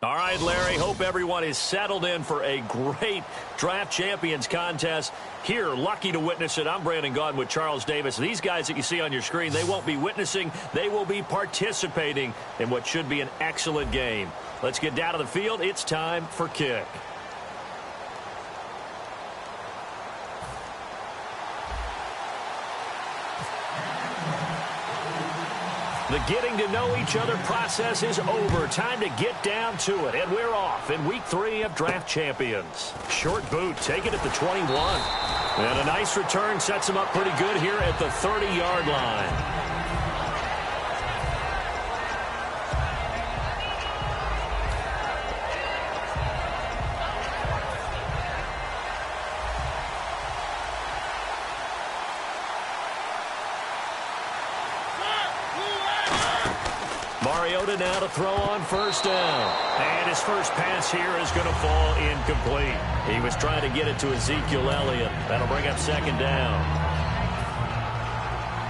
All right, Larry, hope everyone is settled in for a great Draft Champions contest. Here, lucky to witness it. I'm Brandon Gaudin with Charles Davis. These guys that you see on your screen, they won't be witnessing. They will be participating in what should be an excellent game. Let's get down to the field. It's time for kick. The getting to know each other process is over. Time to get down to it. And we're off in week 3 of Draft Champions. Short boot, take it at the 21. And a nice return sets him up pretty good here at the 30-yard line. Mariota now to throw on first down. And his first pass here is going to fall incomplete. He was trying to get it to Ezekiel Elliott. That'll bring up second down.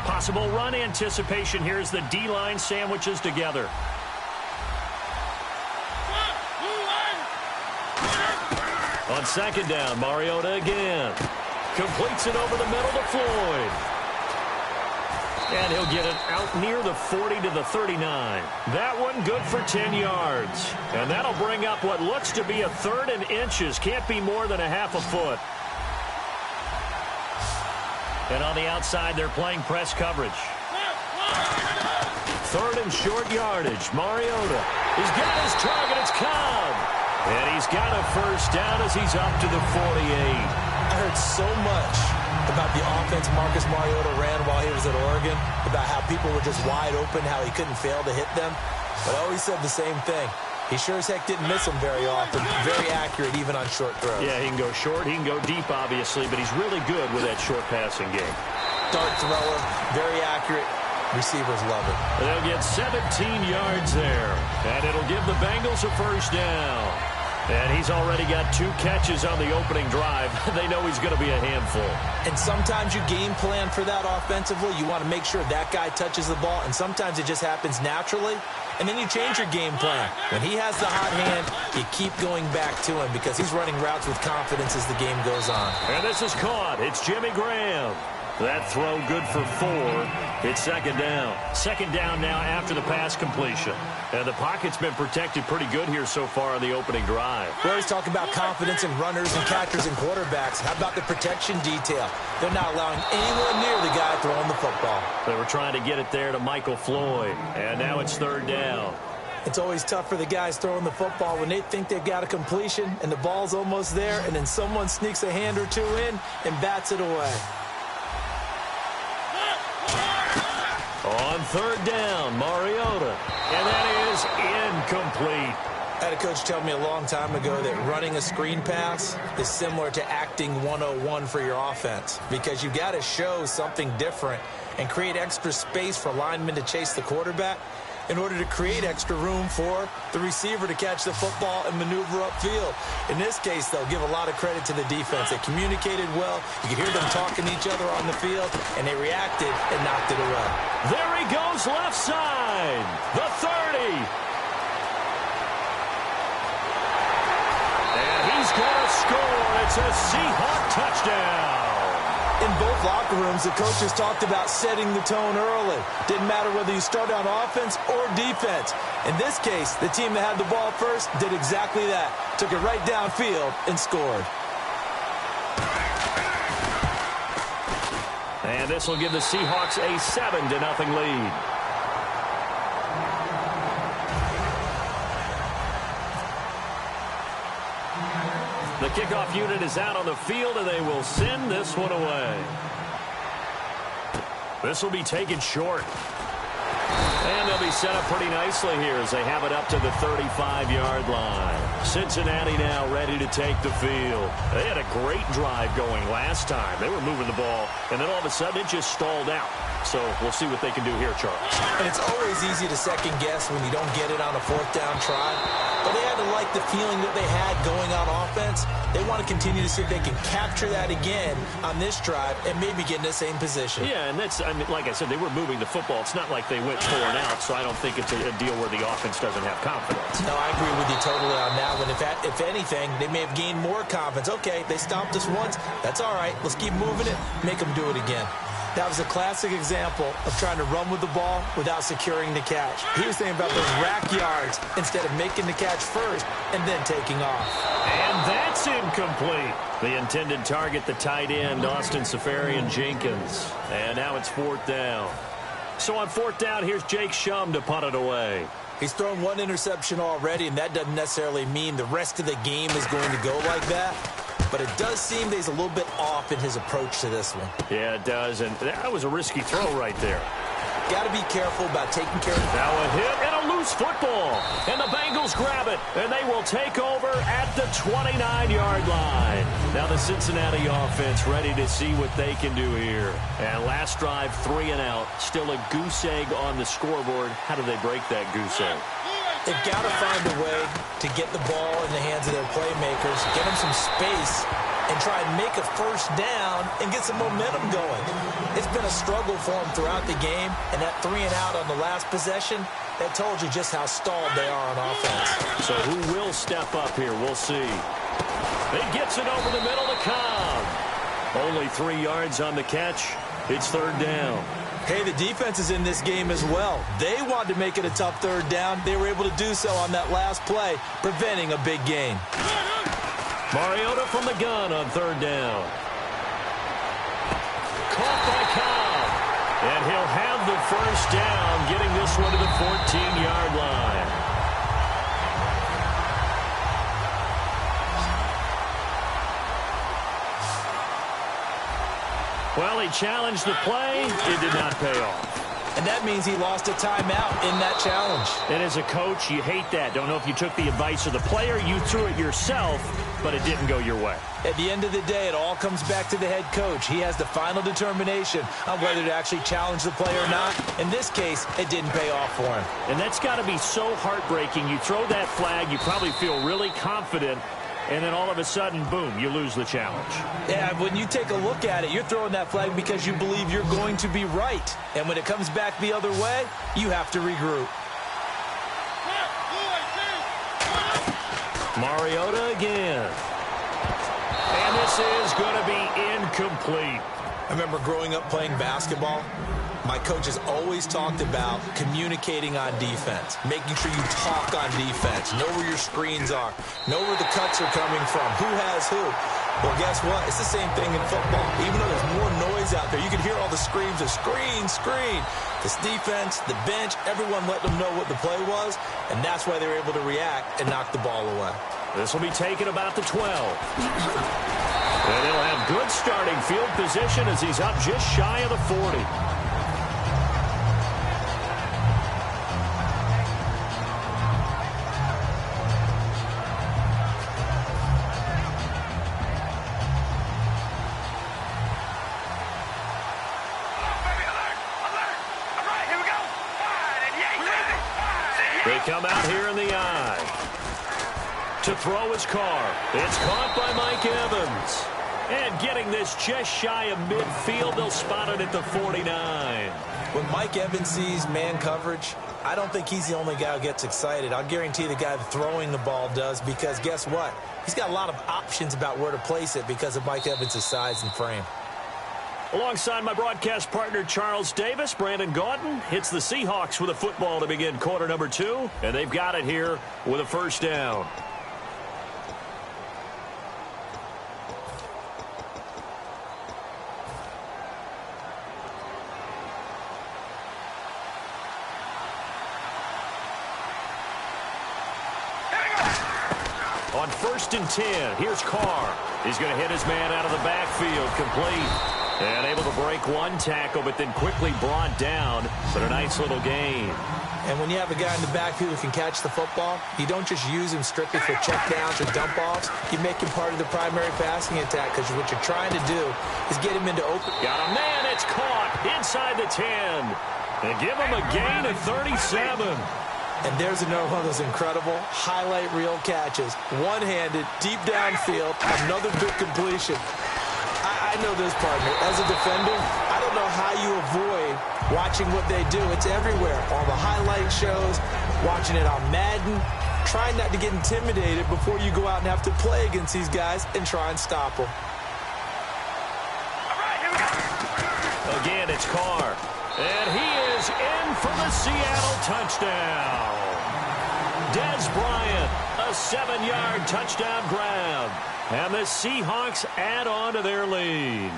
Possible run anticipation here as the D-line sandwiches together. On second down, Mariota again. Completes it over the middle to Floyd. And he'll get it out near the 40 to the 39. That one good for 10 yards. And that'll bring up what looks to be a 3rd and inches. Can't be more than a half a foot. And on the outside, they're playing press coverage. 3rd and short yardage. Mariota. He's got his target. It's Cobb. And he's got a first down as he's up to the 48. I heard so much about the offense Marcus Mariota ran while he was at Oregon, about how people were just wide open, how he couldn't fail to hit them. But I always said the same thing. He sure as heck didn't miss them very often. Very accurate even on short throws. Yeah, he can go short, he can go deep, obviously, but he's really good with that short passing game. Dart thrower, very accurate. Receivers love it. They'll get 17 yards there, and it'll give the Bengals a first down. And he's already got 2 catches on the opening drive. They know he's going to be a handful. And sometimes you game plan for that offensively. You want to make sure that guy touches the ball, and sometimes it just happens naturally. And then you change your game plan. When he has the hot hand, you keep going back to him because he's running routes with confidence as the game goes on. And this is caught. It's Jimmy Graham. That throw good for 4. It's second down. Second down now after the pass completion. And the pocket's been protected pretty good here so far on the opening drive. We always talk about confidence in runners and catchers and quarterbacks. How about the protection detail? They're not allowing anyone near the guy throwing the football. They were trying to get it there to Michael Floyd. And now it's 3rd down. It's always tough for the guys throwing the football when they think they've got a completion and the ball's almost there, and then someone sneaks a hand or 2 in and bats it away. On 3rd down, Mariota. And that is incomplete. I had a coach tell me a long time ago that running a screen pass is similar to acting 101 for your offense because you got to show something different and create extra space for linemen to chase the quarterback in order to create extra room for the receiver to catch the football and maneuver upfield. In this case, they'll give a lot of credit to the defense. They communicated well. You could hear them talking to each other on the field, and they reacted and knocked it away. There he goes left side. The 30. And he's going to score. It's a Seahawk touchdown. In both locker rooms, the coaches talked about setting the tone early. Didn't matter whether you start on offense or defense. In this case, the team that had the ball first did exactly that. Took it right downfield and scored. And this will give the Seahawks a 7-0 lead. The kickoff unit is out on the field, and they will send this one away. This will be taken short. And they'll be set up pretty nicely here as they have it up to the 35-yard line. Cincinnati now ready to take the field. They had a great drive going last time. They were moving the ball, and then all of a sudden it just stalled out. So we'll see what they can do here, Charles. And it's always easy to second guess when you don't get it on a fourth down try. But they had to like the feeling that they had going on offense. They want to continue to see if they can capture that again on this drive and maybe get in the same position. Yeah, and that's, I mean, like I said, they were moving the football. It's not like they went 4 and out, so I don't think it's a deal where the offense doesn't have confidence. No, I agree with you totally on that one. If anything, they may have gained more confidence. Okay, they stopped us once. That's all right. Let's keep moving it. Make them do it again. That was a classic example of trying to run with the ball without securing the catch. He was thinking about those rack yards instead of making the catch first and then taking off. And that's incomplete. The intended target, the tight end, Austin Safarian-Jenkins. And now it's 4th down. So on 4th down, here's Jake Shum to punt it away. He's thrown 1 interception already, and that doesn't necessarily mean the rest of the game is going to go like that. But it does seem that he's a little bit off in his approach to this one. Yeah, it does, and that was a risky throw right there. Got to be careful about taking care of it. Now a hit and a loose football. And the Bengals grab it, and they will take over at the 29-yard line. Now the Cincinnati offense ready to see what they can do here. And last drive, 3 and out. Still a goose egg on the scoreboard. How do they break that goose egg? They've got to find a way to get the ball in the hands of their playmakers, get them some space, and try and make a first down and get some momentum going. It's been a struggle for them throughout the game, and that 3 and out on the last possession, that told you just how stalled they are on offense. So who will step up here? We'll see. It gets it over the middle to Cobb. Only 3 yards on the catch. It's 3rd down. Hey, the defense is in this game as well. They wanted to make it a tough 3rd down. They were able to do so on that last play, preventing a big gain. Mariota from the gun on 3rd down. Caught by Cobb. And he'll have the first down, getting this one to the 14-yard line. Well, he challenged the play. It did not pay off. And that means he lost a timeout in that challenge. And as a coach, you hate that. Don't know if you took the advice of the player. You threw it yourself, but it didn't go your way. At the end of the day, it all comes back to the head coach. He has the final determination on whether to actually challenge the play or not. In this case, it didn't pay off for him. And that's got to be so heartbreaking. You throw that flag, you probably feel really confident, and then all of a sudden, boom, you lose the challenge. Yeah, when you take a look at it, you're throwing that flag because you believe you're going to be right. And when it comes back the other way, you have to regroup. Mariota again. And this is going to be incomplete. I remember growing up playing basketball. My coach has always talked about communicating on defense, making sure you talk on defense, know where your screens are, know where the cuts are coming from, who has who. Well, guess what? It's the same thing in football. Even though there's more noise out there, you can hear all the screams of screen, screen. This defense, the bench, everyone let them know what the play was, and that's why they were able to react and knock the ball away. This will be taken about the 12. And he'll have good starting field position as he's up just shy of the 40. They come out here in the eye. To throw his car. It's caught by Mike Evans. And getting this just shy of midfield, they'll spot it at the 49. When Mike Evans sees man coverage, I don't think he's the only guy who gets excited. I'll guarantee the guy throwing the ball does, because guess what? He's got a lot of options about where to place it because of Mike Evans' size and frame. Alongside my broadcast partner, Charles Davis, Brandon Gaudin hits the Seahawks with a football to begin quarter number 2, and they've got it here with a first down. On 1st and 10, here's Carr. He's going to hit his man out of the backfield, complete. And able to break one tackle, but then quickly brought down. But a nice little gain. And when you have a guy in the backfield who can catch the football, you don't just use him strictly for checkdowns or dump-offs. You make him part of the primary passing attack, because what you're trying to do is get him into open. Got a man, it's caught inside the 10. They give him a gain of 37. And there's another one of those incredible highlight reel catches. One-handed, deep downfield, another big completion. I know this, partner. As a defender, I don't know how you avoid watching what they do. It's everywhere. All the highlight shows, watching it on Madden. Try not to get intimidated before you go out and have to play against these guys and try and stop them. Again, it's Carr. And he is in for the Seattle touchdown. Dez Bryant, a 7-yard touchdown grab. And the Seahawks add on to their lead.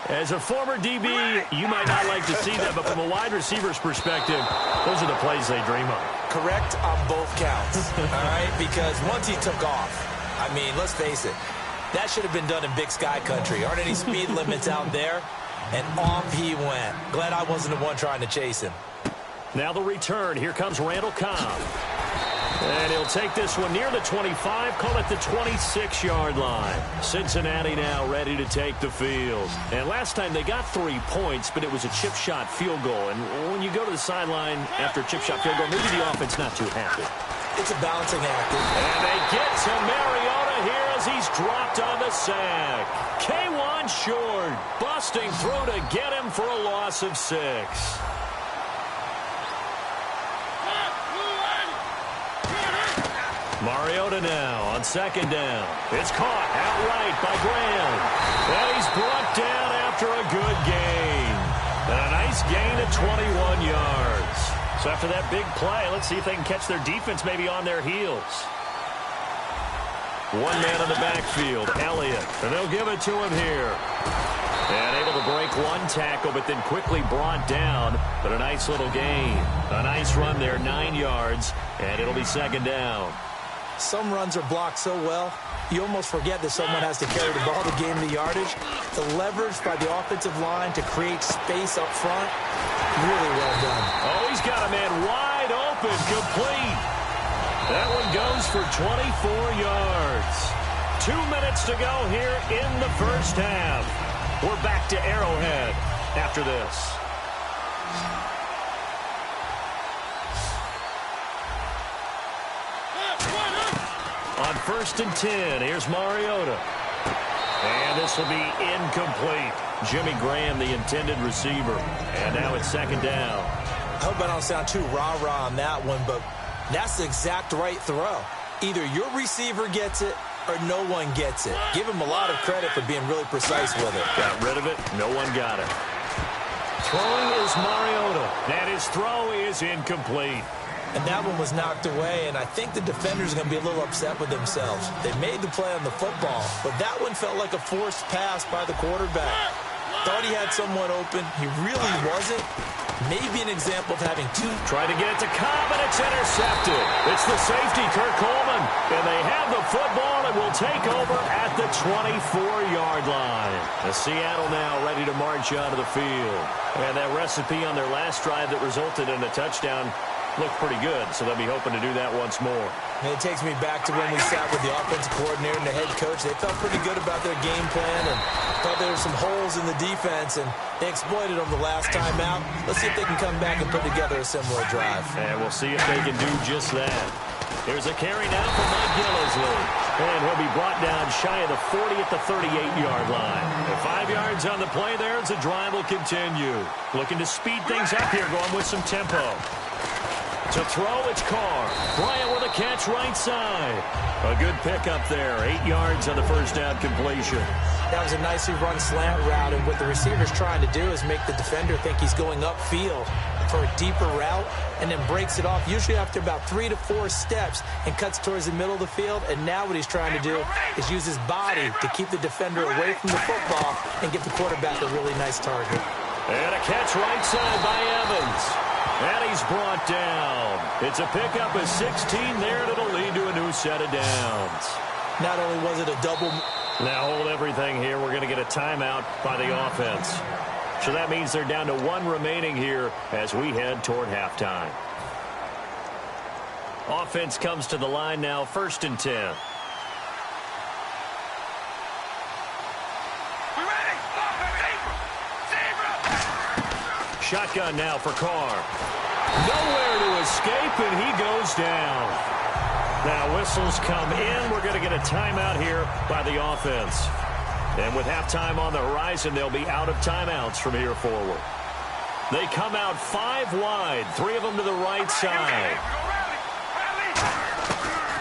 As a former DB, you might not like to see that, but from a wide receiver's perspective, those are the plays they dream of. Correct on both counts, all right? Because once he took off, I mean, let's face it, that should have been done in Big Sky country. Aren't any speed limits out there? And off he went. Glad I wasn't the one trying to chase him. Now the return. Here comes Randall Cobb. And he'll take this one near the 25, call it the 26-yard line. Cincinnati now ready to take the field. And last time they got 3 points, but it was a chip shot field goal. And when you go to the sideline after a chip shot field goal, maybe the offense not too happy. It's a balancing act. And they get to Mariota here as he's dropped on the sack. K1 short, busting through to get him for a loss of 6. Mariota now on second down. It's caught outright by Graham. And he's brought down after a good gain. And a nice gain of 21 yards. So after that big play, let's see if they can catch their defense maybe on their heels. One man in the backfield, Elliott. And they'll give it to him here. And able to break one tackle, but then quickly brought down. But a nice little gain. A nice run there, 9 yards. And it'll be second down. Some runs are blocked so well, you almost forget that someone has to carry the ball to gain the yardage. The leverage by the offensive line to create space up front, really well done. Oh, he's got a man wide open, complete. That one goes for 24 yards. 2 minutes to go here in the first half. We're back to Arrowhead after this. On 1st and 10, here's Mariota. And this will be incomplete. Jimmy Graham, the intended receiver. And now it's second down. I hope I don't sound too rah-rah on that one, but that's the exact right throw. Either your receiver gets it or no one gets it. Give him a lot of credit for being really precise with it. Got rid of it. No one got it. Throwing is Mariota. And his throw is incomplete. And that one was knocked away, and I think the defenders are going to be a little upset with themselves. They made the play on the football, but that one felt like a forced pass by the quarterback. Thought he had someone open. He really wasn't. Maybe an example of having two. Try to get it to Cobb, and it's intercepted. It's the safety, Kirk Coleman. And they have the football and will take over at the 24-yard line. The Seattle now ready to march onto the field. And that recipe on their last drive that resulted in a touchdown looked pretty good, so they'll be hoping to do that once more. And it takes me back to when we sat with the offensive coordinator and the head coach. They felt pretty good about their game plan and thought there were some holes in the defense, and they exploited them the last time out. Let's see if they can come back and put together a similar drive. And we'll see if they can do just that. Here's a carry now for Mike Gillisley. And he'll be brought down shy of the 40 at the 38-yard line. The 5 yards on the play there as the drive will continue. Looking to speed things up here, going with some tempo. To throw, it's Carr. Bryant with a catch right side. A good pickup there. 8 yards on the first down completion. That was a nicely run slant route, and what the receiver's trying to do is make the defender think he's going upfield for a deeper route, and then breaks it off, usually after about 3 to 4 steps, and cuts towards the middle of the field. And now what he's trying to do is use his body to keep the defender away from the football and give the quarterback a really nice target. And a catch right side by Evans. And he's brought down. It's a pickup of 16 there, and it'll lead to a new set of downs. Not only was it a double. Now hold everything here. We're going to get a timeout by the offense. So that means they're down to 1 remaining here as we head toward halftime. Offense comes to the line now, 1st and 10. shotgun now for Carr. Nowhere to escape, and he goes down. Now whistles come in. We're going to get a timeout here by the offense. And with halftime on the horizon, they'll be out of timeouts from here forward. They come out 5 wide, 3 of them to the right side.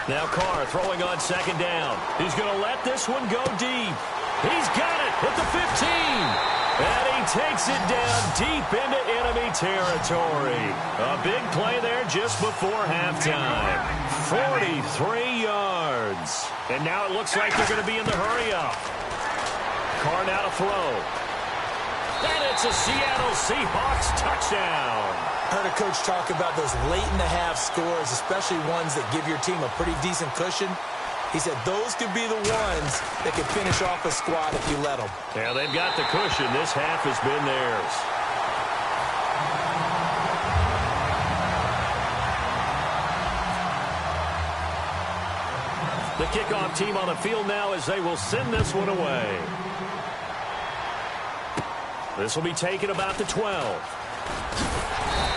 Now Carr throwing on second down. He's going to let this one go deep. He's got it at the 15. And he takes it down deep into enemy territory. A big play there just before halftime. 43 yards. And now it looks like they're going to be in the hurry-up. Carr now to throw. And it's a Seattle Seahawks touchdown. Heard a coach talk about those late-in-the-half scores, especially ones that give your team a pretty decent cushion. He said those could be the ones that could finish off a squad if you let them. Yeah, they've got the cushion. This half has been theirs. The kickoff team on the field now as they will send this one away. This will be taken about the 12.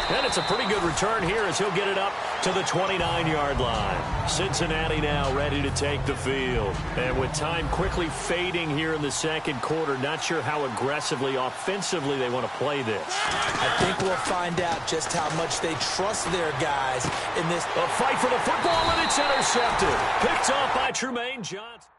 And it's a pretty good return here as he'll get it up to the 29-yard line. Cincinnati now ready to take the field. And with time quickly fading here in the second quarter, not sure how aggressively, offensively they want to play this. I think we'll find out just how much they trust their guys in this. A fight for the football, and it's intercepted. Picked off by Trumaine Johnson.